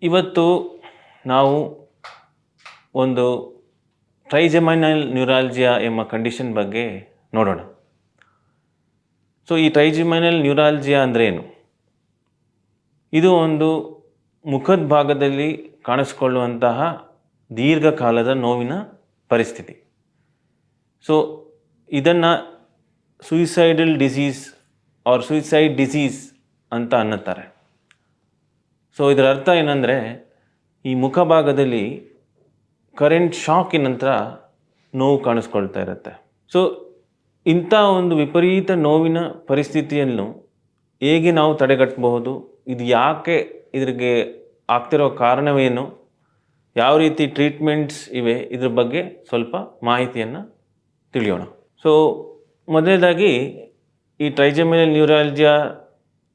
ಇವತ್ತು ನಾವು ಒಂದು ಟ್ರೈಜೆಮಿನಲ್ ನ್ಯೂರಾಲ್ಜಿಯಾ ಎಂಬ ಕಂಡೀಷನ್ ಬಗ್ಗೆ ನೋಡೋಣ. ಸೊ ಈ ಟ್ರೈಜೆಮಿನಲ್ ನ್ಯೂರಾಲ್ಜಿಯಾ ಅಂದರೆ ಏನು? ಇದು ಒಂದು ಮುಖದ ಭಾಗದಲ್ಲಿ ಕಾಣಿಸ್ಕೊಳ್ಳುವಂತಹ ದೀರ್ಘಕಾಲದ ನೋವಿನ ಪರಿಸ್ಥಿತಿ. ಸೊ ಇದನ್ನು suicidal disease R suicide disease ಅಂತ ಅನ್ನುತ್ತಾರೆ. ಸೊ ಇದರ ಅರ್ಥ ಏನಂದರೆ, ಈ ಮುಖಭಾಗದಲ್ಲಿ ಕರೆಂಟ್ ಶಾಕಿನ ನಂತರ ನೋವು ಕಾಣಿಸ್ಕೊಳ್ತಾ ಇರುತ್ತೆ. ಸೊ ಇಂಥ ಒಂದು ವಿಪರೀತ ನೋವಿನ ಪರಿಸ್ಥಿತಿಯನ್ನು ಹೇಗೆ ನಾವು ತಡೆಗಟ್ಟಬಹುದು, ಇದು ಯಾಕೆ ಇದ್ರಿಗೆ ಆಗ್ತಿರೋ ಕಾರಣವೇನು, ಯಾವ ರೀತಿ ಟ್ರೀಟ್ಮೆಂಟ್ಸ್ ಇವೆ, ಇದ್ರ ಬಗ್ಗೆ ಸ್ವಲ್ಪ ಮಾಹಿತಿಯನ್ನು ತಿಳಿಯೋಣ. ಸೊ ಮೊದಲನೇದಾಗಿ ಈ ಟ್ರೈಜೆಮಿನಲ್ ನ್ಯೂರಾಲ್ಜಿಯಾ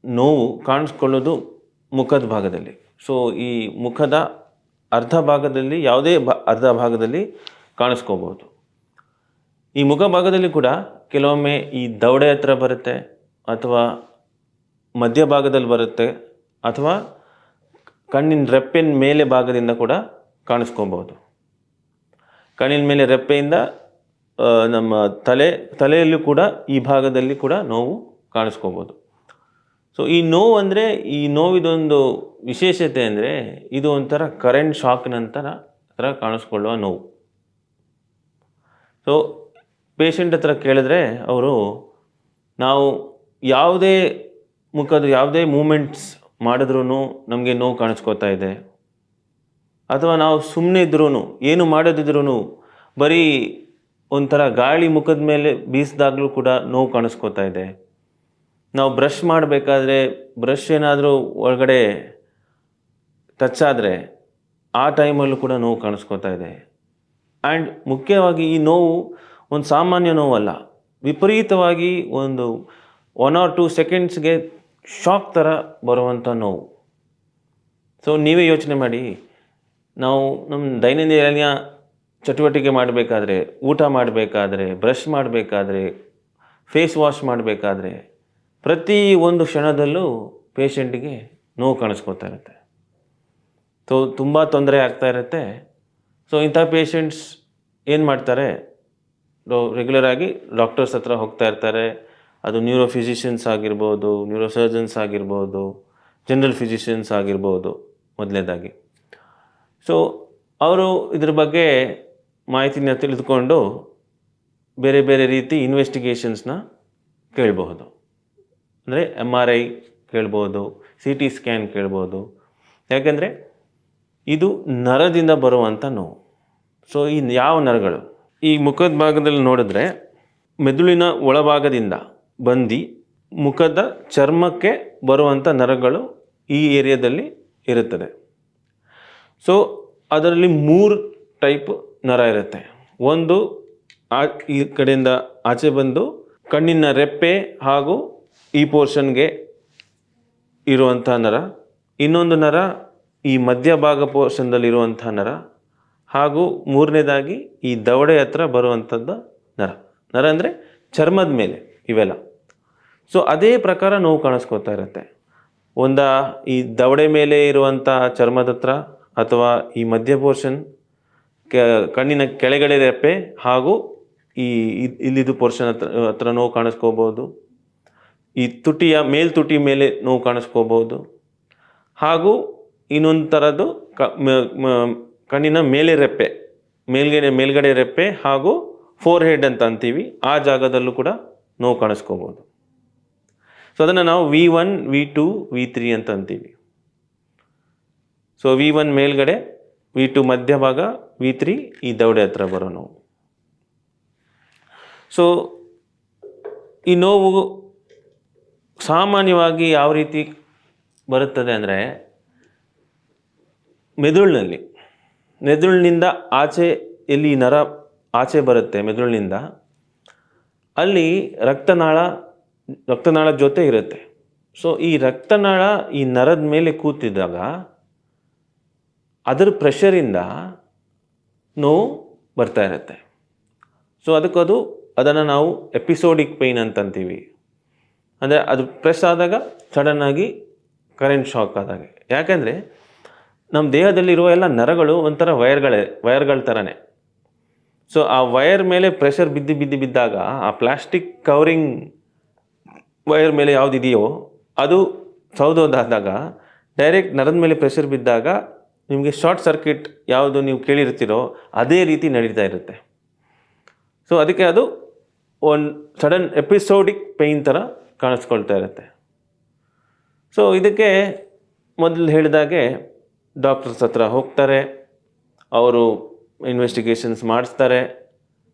ನೋವು ಕಾಣಿಸ್ಕೊಳ್ಳೋದು ಮುಖದ ಭಾಗದಲ್ಲಿ. ಸೊ ಈ ಮುಖದ ಅರ್ಧ ಭಾಗದಲ್ಲಿ, ಯಾವುದೇ ಅರ್ಧ ಭಾಗದಲ್ಲಿ ಕಾಣಿಸ್ಕೋಬೋದು. ಈ ಮುಖ ಭಾಗದಲ್ಲಿ ಕೂಡ ಕೆಲವೊಮ್ಮೆ ಈ ದವಡೆ ಹತ್ರ ಬರುತ್ತೆ, ಅಥವಾ ಮಧ್ಯಭಾಗದಲ್ಲಿ ಬರುತ್ತೆ, ಅಥವಾ ಕಣ್ಣಿನ ರೆಪ್ಪೆನ ಮೇಲೆ ಭಾಗದಿಂದ ಕೂಡ ಕಾಣಿಸ್ಕೋಬಹುದು. ಕಣ್ಣಿನ ಮೇಲೆ ರೆಪ್ಪೆಯಿಂದ ನಮ್ಮ ತಲೆಯಲ್ಲೂ ಕೂಡ ಈ ಭಾಗದಲ್ಲಿ ಕೂಡ ನೋವು ಕಾಣಿಸ್ಕೋಬೋದು. ಸೊ ಈ ನೋವು ಅಂದರೆ, ಈ ನೋವಿದೊಂದು ವಿಶೇಷತೆ ಅಂದರೆ, ಇದು ಒಂಥರ ಕರೆಂಟ್ ಶಾಕ್ ನಂತರ ಕಾಣಿಸ್ಕೊಳ್ಳುವ ನೋವು. ಸೊ ಪೇಷಂಟ್ ಹತ್ರ ಕೇಳಿದ್ರೆ ಅವರು, ನಾವು ಯಾವುದೇ ಮುಖದ ಯಾವುದೇ ಮೂಮೆಂಟ್ಸ್ ಮಾಡಿದ್ರೂ ನಮಗೆ ನೋವು ಕಾಣಿಸ್ಕೋತಾ ಇದೆ, ಅಥವಾ ನಾವು ಸುಮ್ಮನೆ ಇದ್ರೂ, ಏನು ಮಾಡೋದಿದ್ರೂ, ಬರೀ ಒಂಥರ ಗಾಳಿ ಮುಖದ ಮೇಲೆ ಬೀಸಿದಾಗಲೂ ಕೂಡ ನೋವು ಕಾಣಿಸ್ಕೋತಾ ಇದೆ. ನಾವು ಬ್ರಷ್ ಮಾಡಬೇಕಾದ್ರೆ ಬ್ರಷ್ ಏನಾದರೂ ಒಳಗಡೆ ಟಚ್ ಆದರೆ ಆ ಟೈಮಲ್ಲೂ ಕೂಡ ನೋವು ಕಾಣಿಸ್ಕೋತಾ ಇದೆ. ಆ್ಯಂಡ್ ಮುಖ್ಯವಾಗಿ ಈ ನೋವು ಒಂದು ಸಾಮಾನ್ಯ ನೋವಲ್ಲ, ವಿಪರೀತವಾಗಿ ಒಂದು 1 or 2 ಸೆಕೆಂಡ್ಸ್ಗೆ ಶಾಕ್ ಥರ ಬರುವಂಥ ನೋವು. ಸೊ ನೀವೇ ಯೋಚನೆ ಮಾಡಿ, ನಾವು ನಮ್ಮ ದೈನಂದಿನ ಚಟುವಟಿಕೆ ಮಾಡಬೇಕಾದ್ರೆ, ಊಟ ಮಾಡಬೇಕಾದ್ರೆ, ಬ್ರಷ್ ಮಾಡಬೇಕಾದ್ರೆ, ಫೇಸ್ ವಾಶ್ ಮಾಡಬೇಕಾದ್ರೆ, ಪ್ರತಿ ಒಂದು ಕ್ಷಣದಲ್ಲೂ ಪೇಷಂಟಿಗೆ ನೋವು ಕಾಣಿಸ್ಕೋತಾ ಇರುತ್ತೆ. ಸೊ ತುಂಬ ತೊಂದರೆ ಆಗ್ತಾ ಇರುತ್ತೆ. ಸೊ ಇಂಥ ಪೇಷಂಟ್ಸ್ ಏನು ಮಾಡ್ತಾರೆ, ರೆಗ್ಯುಲರಾಗಿ ಡಾಕ್ಟರ್ಸ್ ಹತ್ರ ಹೋಗ್ತಾ ಇರ್ತಾರೆ. ಅದು ನ್ಯೂರೋ ಫಿಸಿಷಿಯನ್ಸ್ ಆಗಿರ್ಬೋದು, ನ್ಯೂರೋ ಸರ್ಜನ್ಸ್ ಆಗಿರ್ಬೋದು, ಜನರಲ್ ಫಿಸಿಷಿಯನ್ಸ್ ಆಗಿರ್ಬೋದು ಮೊದಲನೇದಾಗಿ. ಸೊ ಅವರು ಇದ್ರ ಬಗ್ಗೆ ಮಾಹಿತಿನ ತಿಳಿದುಕೊಂಡು ಬೇರೆ ಬೇರೆ ರೀತಿ ಇನ್ವೆಸ್ಟಿಗೇಷನ್ಸ್ನ ಕೇಳಬಹುದು. ಅಂದರೆ MRI ಕೇಳ್ಬೋದು, CT ಸ್ಕ್ಯಾನ್ ಕೇಳ್ಬೋದು. ಯಾಕೆಂದರೆ ಇದು ನರದಿಂದ ಬರುವಂಥ ನೋವು. ಸೊ ಈ ಯಾವ ನರಗಳು, ಈ ಮುಖದ ಭಾಗದಲ್ಲಿ ನೋಡಿದ್ರೆ ಮೆದುಳಿನ ಒಳಭಾಗದಿಂದ ಬಂದು ಮುಖದ ಚರ್ಮಕ್ಕೆ ಬರುವಂಥ ನರಗಳು ಈ ಏರಿಯಾದಲ್ಲಿ ಇರುತ್ತದೆ. ಸೊ ಅದರಲ್ಲಿ 3 ಟೈಪ್ ನರ ಇರುತ್ತೆ. ಒಂದು ಈ ಕಡೆಯಿಂದ ಆಚೆ ಬಂದು ಕಣ್ಣಿನ ರೆಪ್ಪೆ ಹಾಗೂ ಈ ಪೋರ್ಷನ್ಗೆ ಇರುವಂಥ ನರ. ಇನ್ನೊಂದು ನರ ಈ ಮಧ್ಯಭಾಗ ಪೋರ್ಷನ್ದಲ್ಲಿರುವಂಥ ನರ, ಹಾಗೂ ಮೂರನೇದಾಗಿ ಈ ದವಡೆ ಹತ್ರ ಬರುವಂಥದ್ದು ನರ ಅಂದರೆ ಚರ್ಮದ ಮೇಲೆ ಇವೆಲ್ಲ. ಸೊ ಅದೇ ಪ್ರಕಾರ ನೋವು ಕಾಣಿಸ್ಕೋತಾ ಇರುತ್ತೆ. ಈ ದವಡೆ ಮೇಲೆ ಇರುವಂಥ ಚರ್ಮದ ಹತ್ರ, ಅಥವಾ ಈ ಮಧ್ಯ ಪೋರ್ಷನ್ ಕಣ್ಣಿನ ಕೆಳಗಡೆ ರೆಪ್ಪೆ ಹಾಗೂ ಈ ಇಲ್ಲಿದು ಪೋರ್ಷನ್ ಹತ್ರ ನೋವು ಕಾಣಿಸ್ಕೋಬೋದು. ಈ ತುಟಿಯ ಮೇಲ್ತುಟಿ ಮೇಲೆ ನೋವು ಕಾಣಿಸ್ಕೋಬೋದು. ಹಾಗೂ ಇನ್ನೊಂದು ಥರದ್ದು ಕಣ್ಣಿನ ಮೇಲೆ ರೆಪ್ಪೆ, ಮೇಲ್ಗಡೆ ರೆಪ್ಪೆ ಹಾಗೂ ಫೋರ್ ಹೆಡ್ ಅಂತ ಅಂತೀವಿ, ಆ ಜಾಗದಲ್ಲೂ ಕೂಡ ನೋವು ಕಾಣಿಸ್ಕೋಬೋದು. ಸೊ ಅದನ್ನು ನಾವು V1, V2, V3 ಅಂತ ಅಂತೀವಿ. ಸೊ V1 ಮೇಲ್ಗಡೆ, V2 ಮಧ್ಯಭಾಗ, V3 ಈ ದವಡೆ ಹತ್ರ ಬರೋ ನೋವು. ಸೊ ಈ ನೋವು ಸಾಮಾನ್ಯವಾಗಿ ಯಾವ ರೀತಿ ಬರುತ್ತದೆ ಅಂದರೆ, ಮೆದುಳಿನಿಂದ ಆಚೆ, ಎಲ್ಲಿ ನರ ಆಚೆ ಬರುತ್ತೆ ಮೆದುಳಿನಿಂದ, ಅಲ್ಲಿ ರಕ್ತನಾಳ ಜೊತೆ ಇರುತ್ತೆ. ಸೊ ಈ ರಕ್ತನಾಳ ಈ ನರದ ಮೇಲೆ ಕೂತಿದ್ದಾಗ ಅದರ ಪ್ರೆಷರಿಂದ ನೋವು ಬರ್ತಾ ಇರುತ್ತೆ. ಸೊ ಅದನ್ನು ನಾವು ಎಪಿಸೋಡಿಕ್ ಪೇಯ್ನ್ ಅಂತಂತೀವಿ. ಅಂದರೆ ಅದು ಪ್ರೆಸ್ ಆದಾಗ ಸಡನ್ನಾಗಿ ಕರೆಂಟ್ ಶಾಕ್ ಆದಾಗ. ಯಾಕೆಂದರೆ ನಮ್ಮ ದೇಹದಲ್ಲಿರುವ ಎಲ್ಲ ನರಗಳು ಒಂಥರ ವೈರ್ಗಳ ಥರನೇ. ಸೊ ಆ ವೈರ್ ಮೇಲೆ ಪ್ರೆಷರ್ ಬಿದ್ದಾಗ ಆ ಪ್ಲಾಸ್ಟಿಕ್ ಕವರಿಂಗ್ ವೈರ್ ಮೇಲೆ ಯಾವುದಿದೆಯೋ ಅದು ಸೌದೋದಾದಾಗ ಡೈರೆಕ್ಟ್ ನರದ ಮೇಲೆ ಪ್ರೆಷರ್ ಬಿದ್ದಾಗ ನಿಮಗೆ ಶಾರ್ಟ್ ಸರ್ಕ್ಯೂಟ್ ಯಾವುದು ನೀವು ಕೇಳಿರ್ತೀರೋ ಅದೇ ರೀತಿ ನಡೀತಾ ಇರುತ್ತೆ. ಸೊ ಅದಕ್ಕೆ ಅದು ಒಂದು ಸಡನ್ ಎಪಿಸೋಡಿಕ್ ಪೇಯ್ನ್ ಥರ ಕಾಣಿಸ್ಕೊಳ್ತಾ ಇರುತ್ತೆ. ಸೊ ಇದಕ್ಕೆ ಮೊದಲು ಹೇಳಿದಾಗೆ ಡಾಕ್ಟರ್ಸ್ ಹತ್ರ ಹೋಗ್ತಾರೆ, ಅವರು ಇನ್ವೆಸ್ಟಿಗೇಷನ್ಸ್ ಮಾಡಿಸ್ತಾರೆ.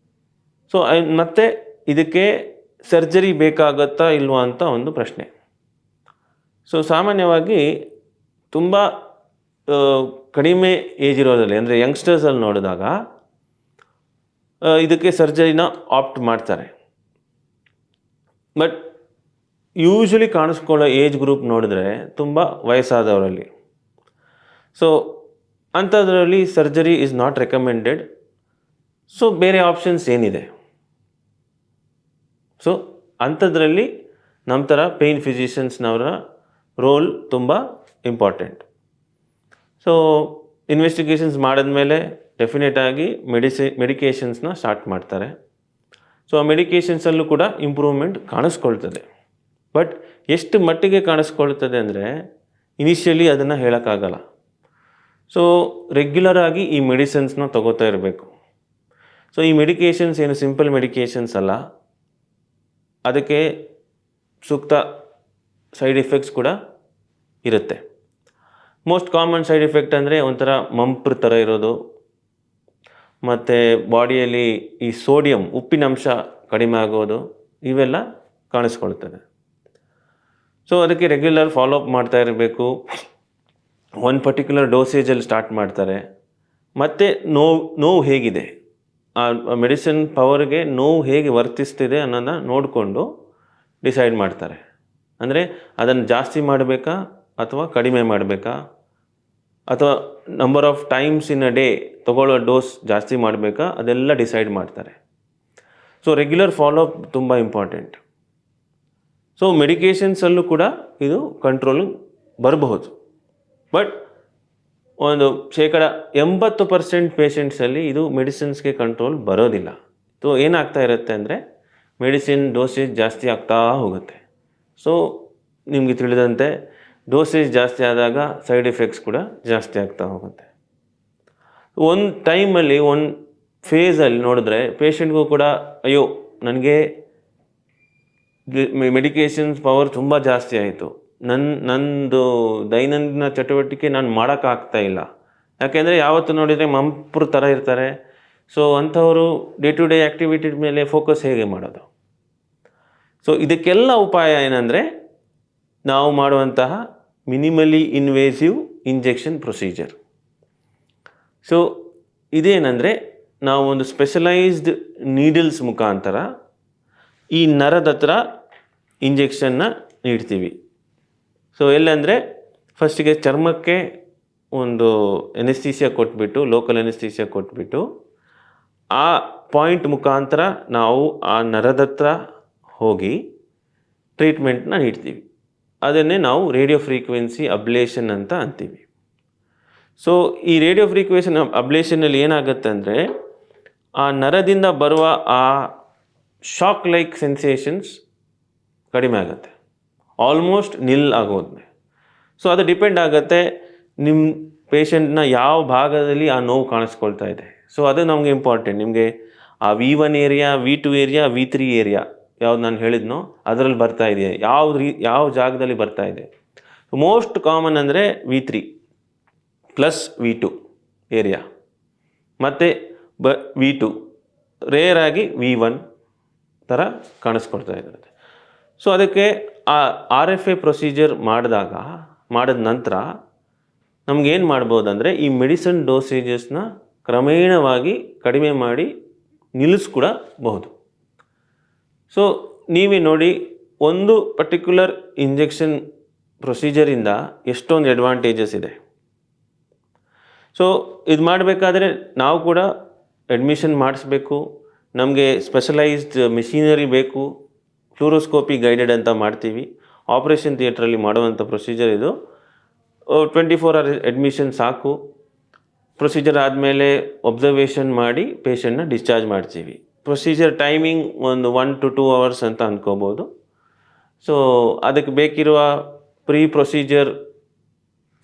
ಸೊ ಮತ್ತೆ ಇದಕ್ಕೆ ಸರ್ಜರಿ ಬೇಕಾಗತ್ತಾ ಇಲ್ವಾ ಅಂತ ಒಂದು ಪ್ರಶ್ನೆ. ಸೊ ಸಾಮಾನ್ಯವಾಗಿ ತುಂಬ ಕಡಿಮೆ ಏಜ್ ಇರೋದ್ರಲ್ಲಿ ಅಂದರೆ ಯಂಗ್ಸ್ಟರ್ಸಲ್ಲಿ ನೋಡಿದಾಗ ಇದಕ್ಕೆ ಸರ್ಜರಿನ ಆಪ್ಟ್ ಮಾಡ್ತಾರೆ. ಬಟ್ ಯೂಶ್ವಲಿ ಕಾಣಿಸ್ಕೊಳ್ಳೋ ಏಜ್ ಗ್ರೂಪ್ ನೋಡಿದ್ರೆ ತುಂಬ ವಯಸ್ಸಾದವರಲ್ಲಿ. ಸೊ ಅಂಥದ್ರಲ್ಲಿ surgery is not recommended. So ಬೇರೆ ಆಪ್ಷನ್ಸ್ ಏನಿದೆ? ಸೊ ಅಂಥದ್ರಲ್ಲಿ ನಮ್ಮ ಥರ ಪೇಯ್ನ್ ಫಿಸಿಷಿಯನ್ಸ್ನವರ ರೋಲ್ ತುಂಬ ಇಂಪಾರ್ಟೆಂಟ್. ಸೊ ಇನ್ವೆಸ್ಟಿಗೇಷನ್ಸ್ ಮಾಡಿದ್ಮೇಲೆ ಡೆಫಿನೆಟಾಗಿ ಮೆಡಿಕೇಷನ್ಸ್ನ ಸ್ಟಾರ್ಟ್ ಮಾಡ್ತಾರೆ. ಸೊ ಆ ಮೆಡಿಕೇಷನ್ಸಲ್ಲೂ ಕೂಡ ಇಂಪ್ರೂವ್ಮೆಂಟ್ ಕಾಣಿಸ್ಕೊಳ್ತದೆ. ಬಟ್ ಎಷ್ಟು ಮಟ್ಟಿಗೆ ಕಾಣಿಸ್ಕೊಳ್ತದೆ ಅಂದರೆ ಇನಿಷಿಯಲಿ ಅದನ್ನು ಹೇಳೋಕ್ಕಾಗಲ್ಲ. ಸೊ ರೆಗ್ಯುಲರಾಗಿ ಈ ಮೆಡಿಸಿನ್ಸ್ನ ತಗೋತಾ ಇರಬೇಕು. ಸೊ ಈ ಮೆಡಿಕೇಷನ್ಸ್ ಏನು ಸಿಂಪಲ್ ಮೆಡಿಕೇಷನ್ಸ್ ಅಲ್ಲ, ಅದಕ್ಕೆ ಸೂಕ್ತ ಸೈಡ್ ಎಫೆಕ್ಟ್ಸ್ ಕೂಡ ಇರುತ್ತೆ. ಮೋಸ್ಟ್ ಕಾಮನ್ ಸೈಡ್ ಎಫೆಕ್ಟ್ ಅಂದರೆ ಒಂಥರ ಮಂಪ್ರ ಥರ ಇರೋದು, ಮತ್ತು ಬಾಡಿಯಲ್ಲಿ ಈ ಸೋಡಿಯಂ ಉಪ್ಪಿನಂಶ ಕಡಿಮೆ ಆಗೋದು, ಇವೆಲ್ಲ ಕಾಣಿಸ್ಕೊಳ್ತದೆ. ಸೊ ಅದಕ್ಕೆ ರೆಗ್ಯುಲರ್ ಫಾಲೋಅಪ್ ಮಾಡ್ತಾ ಇರಬೇಕು. ಒಂದು ಪರ್ಟಿಕ್ಯುಲರ್ ಡೋಸೇಜಲ್ಲಿ ಸ್ಟಾರ್ಟ್ ಮಾಡ್ತಾರೆ. ಮತ್ತು ನೋವು ಹೇಗಿದೆ, ಆ ಮೆಡಿಸಿನ್ ಪವರ್ಗೆ ನೋವು ಹೇಗೆ ವರ್ತಿಸ್ತಿದೆ ಅನ್ನೋದನ್ನ ನೋಡಿಕೊಂಡು ಡಿಸೈಡ್ ಮಾಡ್ತಾರೆ. ಅಂದರೆ ಅದನ್ನು ಜಾಸ್ತಿ ಮಾಡಬೇಕಾ ಅಥವಾ ಕಡಿಮೆ ಮಾಡಬೇಕಾ, ಅಥವಾ number of times in a day ತೊಗೊಳ್ಳೋ ಡೋಸ್ ಜಾಸ್ತಿ ಮಾಡಬೇಕಾ, ಅದೆಲ್ಲ ಡಿಸೈಡ್ ಮಾಡ್ತಾರೆ. ಸೊ ರೆಗ್ಯುಲರ್ ಫಾಲೋಅಪ್ ತುಂಬ ಇಂಪಾರ್ಟೆಂಟ್. ಸೊ ಮೆಡಿಕೇಷನ್ಸಲ್ಲೂ ಕೂಡ ಇದು ಕಂಟ್ರೋಲ್ ಬರಬಹುದು. ಬಟ್ ಒಂದು 80% ಪೇಷಂಟ್ಸಲ್ಲಿ ಇದು ಮೆಡಿಸಿನ್ಸ್ಗೆ ಕಂಟ್ರೋಲ್ ಬರೋದಿಲ್ಲ. ಸೊ ಏನಾಗ್ತಾ ಇರುತ್ತೆ ಅಂದರೆ ಮೆಡಿಸಿನ್ ಡೋಸೇಜ್ ಜಾಸ್ತಿ ಆಗ್ತಾ ಹೋಗುತ್ತೆ. ಸೊ ನಿಮಗೆ ತಿಳಿದಂತೆ ಡೋಸೇಜ್ ಜಾಸ್ತಿ ಆದಾಗ ಸೈಡ್ ಎಫೆಕ್ಟ್ಸ್ ಕೂಡ ಜಾಸ್ತಿ ಆಗ್ತಾ ಹೋಗುತ್ತೆ. ಒಂದು ಟೈಮಲ್ಲಿ ಒಂದು ಫೇಸಲ್ಲಿ ನೋಡಿದ್ರೆ ಪೇಷಂಟ್ಗೂ ಕೂಡ ಅಯ್ಯೋ ನನಗೆ ಮೆಡಿಕೇಷನ್ಸ್ ಪವರ್ ತುಂಬ ಜಾಸ್ತಿ ಆಯಿತು, ನಂದು ದೈನಂದಿನ ಚಟುವಟಿಕೆ ನಾನು ಮಾಡೋಕ್ಕಾಗ್ತಾ ಇಲ್ಲ. ಯಾಕೆಂದರೆ ಯಾವತ್ತು ನೋಡಿದರೆ ಮಂಪ್ರ ಥರ ಇರ್ತಾರೆ. ಸೊ ಅಂಥವರು ಡೇ ಟು ಡೇ ಆ್ಯಕ್ಟಿವಿಟಿ ಮೇಲೆ ಫೋಕಸ್ ಹೇಗೆ ಮಾಡೋದು? ಸೊ ಇದಕ್ಕೆಲ್ಲ ಉಪಾಯ ಏನಂದರೆ ನಾವು ಮಾಡುವಂತಹ minimally invasive injection procedure. So ಇದೇನೆಂದರೆ ನಾವು ಒಂದು ಸ್ಪೆಷಲೈಸ್ಡ್ ನೀಡಲ್ಸ್ ಮುಖಾಂತರ ಈ ನರದ ಹತ್ರ ಇಂಜೆಕ್ಷನ್ನ ನೀಡ್ತೀವಿ. ಸೊ ಎಲ್ಲಂದರೆ ಫಸ್ಟಿಗೆ ಚರ್ಮಕ್ಕೆ ಒಂದು ಎನೆಸ್ಥೀಸಿಯಾ ಕೊಟ್ಬಿಟ್ಟು, ಲೋಕಲ್ ಎನೆಸ್ಥೀಸಿಯಾ ಕೊಟ್ಬಿಟ್ಟು, ಆ ಪಾಯಿಂಟ್ ಮುಖಾಂತರ ನಾವು ಆ ನರದ ಹತ್ರ ಹೋಗಿ ಟ್ರೀಟ್ಮೆಂಟ್ನ ನೀಡ್ತೀವಿ. ಅದನ್ನೇ ನಾವು ರೇಡಿಯೋ ಫ್ರೀಕ್ವೆನ್ಸಿ ಅಬ್ಲೇಷನ್ ಅಂತ ಅಂತೀವಿ. ಸೊ ಈ ರೇಡಿಯೋ ಫ್ರೀಕ್ವೆನ್ಸಿ ಅಬ್ಲೇಷನಲ್ಲಿ ಏನಾಗುತ್ತೆ ಅಂದರೆ ಆ ನರದಿಂದ ಬರುವ ಆ ಶಾಕ್ ಲೈಕ್ ಸೆನ್ಸೇಷನ್ಸ್ ಕಡಿಮೆ ಆಗುತ್ತೆ, ಆಲ್ಮೋಸ್ಟ್ ನಿಲ್ ಆಗೋದು. ಸೊ ಅದು ಡಿಪೆಂಡ್ ಆಗುತ್ತೆ ನಿಮ್ಮ ಪೇಷಂಟ್ನ ಯಾವ ಭಾಗದಲ್ಲಿ ಆ ನೋವು ಕಾಣಿಸ್ಕೊಳ್ತಾ ಇದೆ. ಸೊ ಅದು ನಮಗೆ ಇಂಪಾರ್ಟೆಂಟ್. ನಿಮಗೆ ಆ V1 area, V2 area, V3 area ಯಾವ್ದು ನಾನು ಹೇಳಿದ್ನೋ ಅದರಲ್ಲಿ ಬರ್ತಾ ಇದೆಯಾ, ಯಾವ ಜಾಗದಲ್ಲಿ ಬರ್ತಾ ಇದೆ. ಮೋಸ್ಟ್ ಕಾಮನ್ ಅಂದರೆ V3 ಪ್ಲಸ್ V2 ಏರಿಯಾ, ಮತ್ತು V2 ರೇರ್ ಆಗಿ V1 ಥರ ಕಾಣಿಸ್ಕೊಳ್ತಾ ಇರುತ್ತೆ. ಸೊ ಅದಕ್ಕೆ ಆ RFA ಪ್ರೊಸೀಜರ್ ಮಾಡಿದ ನಂತರ ನಮಗೇನು ಮಾಡ್ಬೋದಂದರೆ ಈ ಮೆಡಿಸಿನ್ ಡೋಸೇಜಸ್ನ ಕ್ರಮೇಣವಾಗಿ ಕಡಿಮೆ ಮಾಡಿ ನಿಲ್ಲಿಸ್ಕೊಡಬಹುದು. ಸೊ ನೀವೇ ನೋಡಿ, ಒಂದು ಪರ್ಟಿಕ್ಯುಲರ್ ಇಂಜೆಕ್ಷನ್ ಪ್ರೊಸೀಜರಿಂದ ಎಷ್ಟೊಂದು ಅಡ್ವಾಂಟೇಜಸ್ ಇದೆ. ಸೊ ಇದು ಮಾಡಬೇಕಾದ್ರೆ ನಾವು ಕೂಡ ಅಡ್ಮಿಷನ್ ಮಾಡಿಸ್ಬೇಕು, ನಮಗೆ ಸ್ಪೆಷಲೈಸ್ಡ್ ಮೆಷಿನರಿ ಬೇಕು, ಫ್ಲೂರೋಸ್ಕೋಪಿ ಗೈಡೆಡ್ ಅಂತ ಮಾಡ್ತೀವಿ. ಆಪ್ರೇಷನ್ ಥಿಯೇಟ್ರಲ್ಲಿ ಮಾಡುವಂಥ ಪ್ರೊಸೀಜರ್ ಇದು. 24 hour ಅಡ್ಮಿಷನ್ ಸಾಕು. ಪ್ರೊಸೀಜರ್ ಆದಮೇಲೆ ಒಬ್ಸರ್ವೇಷನ್ ಮಾಡಿ ಪೇಷಂಟ್ನ ಡಿಸ್ಚಾರ್ಜ್ ಮಾಡ್ತೀವಿ. ಪ್ರೊಸೀಜರ್ ಟೈಮಿಂಗ್ ಒಂದು 1 to 2 hours ಅಂತ ಅಂದ್ಕೋಬೋದು. ಸೊ ಅದಕ್ಕೆ ಬೇಕಿರುವ ಪ್ರೊಸೀಜರ್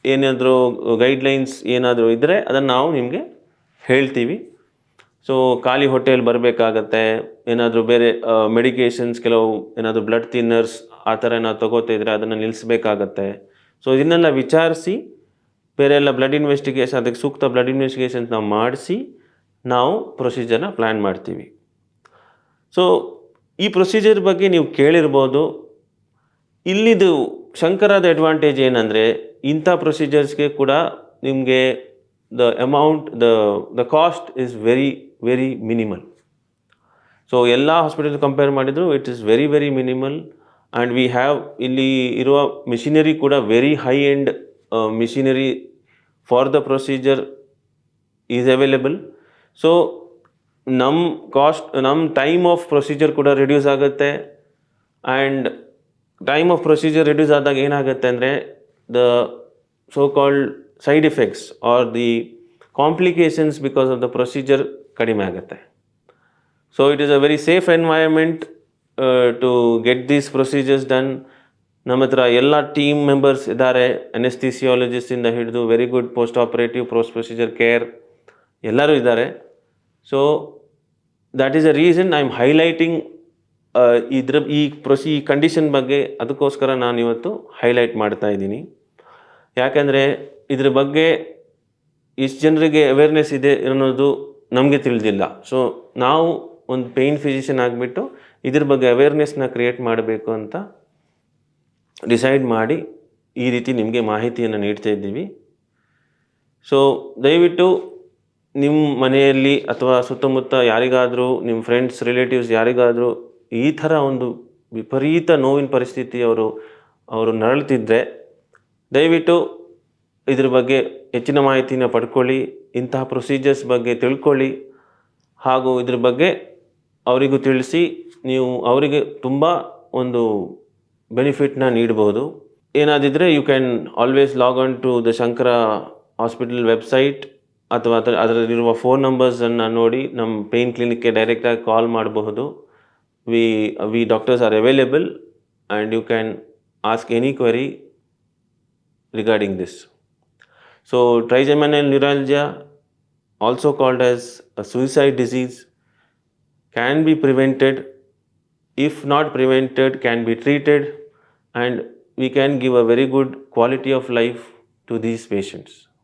ಏನಾದರೂ ಗೈಡ್ಲೈನ್ಸ್ ಏನಾದರೂ ಇದ್ದರೆ ಅದನ್ನು ನಾವು ನಿಮಗೆ ಹೇಳ್ತೀವಿ. ಸೊ ಖಾಲಿ ಹೊಟ್ಟೆಯಲ್ಲಿ ಬರಬೇಕಾಗತ್ತೆ, ಏನಾದರೂ ಬೇರೆ ಮೆಡಿಕೇಷನ್ಸ್, ಕೆಲವು ಏನಾದರೂ ಬ್ಲಡ್ ಥಿನ್ನರ್ಸ್ ಆ ಥರ ಏನಾದ್ರು ತೊಗೋತಿದ್ರೆ ಅದನ್ನು ನಿಲ್ಲಿಸಬೇಕಾಗತ್ತೆ. ಸೊ ಇದನ್ನೆಲ್ಲ ವಿಚಾರಿಸಿ ಬೇರೆ ಎಲ್ಲ ಬ್ಲಡ್ ಇನ್ವೆಸ್ಟಿಗೇಷನ್, ಅದಕ್ಕೆ ಸೂಕ್ತ ಬ್ಲಡ್ ಇನ್ವೆಸ್ಟಿಗೇಷನ್ಸ್ ನಾವು ಮಾಡಿಸಿ ನಾವು ಪ್ರೊಸೀಜರ್ನ ಪ್ಲ್ಯಾನ್ ಮಾಡ್ತೀವಿ. ಸೊ ಈ ಪ್ರೊಸೀಜರ್ ಬಗ್ಗೆ ನೀವು ಕೇಳಿರ್ಬೋದು. ಇಲ್ಲಿದು ಶಂಕರಾದ ಅಡ್ವಾಂಟೇಜ್ ಏನಂದರೆ, ಇಂಥ ಪ್ರೊಸೀಜರ್ಸ್ಗೆ ಕೂಡ ನಿಮಗೆ the cost is very very minimal. So ಎಲ್ಲ ಹಾಸ್ಪಿಟಲ್ ಕಂಪೇರ್ ಮಾಡಿದ್ರು it is very very minimal. And we have ಇಲ್ಲಿ ಇರುವ ಮಿಷಿನರಿ ಕೂಡ very high end machinery for the procedure is available. So ನಮ್ಮ ಟೈಮ್ ಆಫ್ ಪ್ರೊಸೀಜರ್ ಕೂಡ reduce ಆಗುತ್ತೆ. And time of procedure reduce ಆದಾಗ ಏನಾಗುತ್ತೆ ಅಂದರೆ, the so called side effects are the complications because of the procedure ಕಡಿಮೆ ಆಗುತ್ತೆ. So it is a very safe environment to get these procedures done. ನಮ್ಮ ಹತ್ರ ಎಲ್ಲ ಟೀಮ್ ಮೆಂಬರ್ಸ್ ಇದ್ದಾರೆ, ಅನೆಸ್ಥಿಸಿಯಾಲಜಿಸ್ಟಿಂದ ಹಿಡಿದು very good post operative procedure care ಎಲ್ಲರೂ ಇದ್ದಾರೆ. So that is a reason I am highlighting ಈ ಕಂಡೀಷನ್ ಬಗ್ಗೆ. ಅದಕ್ಕೋಸ್ಕರ ನಾನು ಇವತ್ತು ಹೈಲೈಟ್ ಮಾಡ್ತಾ ಇದ್ದೀನಿ. ಯಾಕೆಂದರೆ ಇದ್ರ ಬಗ್ಗೆ ಇಷ್ಟು ಜನರಿಗೆ ಅವೇರ್ನೆಸ್ ಇದೆ ಅನ್ನೋದು ನಮಗೆ ತಿಳಿದಿಲ್ಲ. ಸೊ ನಾವು ಒಂದು ಪೇಯ್ನ್ ಫಿಸಿಷಿಯನ್ ಆಗಿಬಿಟ್ಟು ಇದ್ರ ಬಗ್ಗೆ ಅವೇರ್ನೆಸ್ನ ಕ್ರಿಯೇಟ್ ಮಾಡಬೇಕು ಅಂತ ಡಿಸೈಡ್ ಮಾಡಿ ಈ ರೀತಿ ನಿಮಗೆ ಮಾಹಿತಿಯನ್ನು ನೀಡ್ತಾ ಇದ್ದೀವಿ. ಸೊ ದಯವಿಟ್ಟು ನಿಮ್ಮ ಮನೆಯಲ್ಲಿ ಅಥವಾ ಸುತ್ತಮುತ್ತ ಯಾರಿಗಾದರೂ, ನಿಮ್ಮ ಫ್ರೆಂಡ್ಸ್ ರಿಲೇಟಿವ್ಸ್ ಯಾರಿಗಾದರೂ ಈ ಥರ ಒಂದು ವಿಪರೀತ ನೋವಿನ ಪರಿಸ್ಥಿತಿ ಅವರು ನರಳುತ್ತಿದ್ದರೆ ದಯವಿಟ್ಟು ಇದ್ರ ಬಗ್ಗೆ ಹೆಚ್ಚಿನ ಮಾಹಿತಿನ ಪಡ್ಕೊಳ್ಳಿ, ಇಂತಹ ಪ್ರೊಸೀಜರ್ಸ್ ಬಗ್ಗೆ ತಿಳ್ಕೊಳ್ಳಿ, ಹಾಗೂ ಇದ್ರ ಬಗ್ಗೆ ಅವರಿಗೂ ತಿಳಿಸಿ ನೀವು ಅವರಿಗೆ ತುಂಬ ಒಂದು ಬೆನಿಫಿಟ್ನ ನೀಡ್ಬೋದು. ಏನಾದಿದ್ದರೆ you can always log on to the Shankara hospital website ಅಥವಾ ಅದರಲ್ಲಿರುವ ಫೋನ್ ನಂಬರ್ಸನ್ನು ನೋಡಿ ನಮ್ಮ ಪೇಯ್ನ್ ಕ್ಲಿನಿಕ್ಗೆ ಡೈರೆಕ್ಟಾಗಿ ಕಾಲ್ ಮಾಡಬಹುದು. We doctors are available and you can ask any query regarding this. So trigeminal neuralgia, also called as a suicide disease, can be prevented. If not prevented, can be treated, and we can give a very good quality of life to these patients.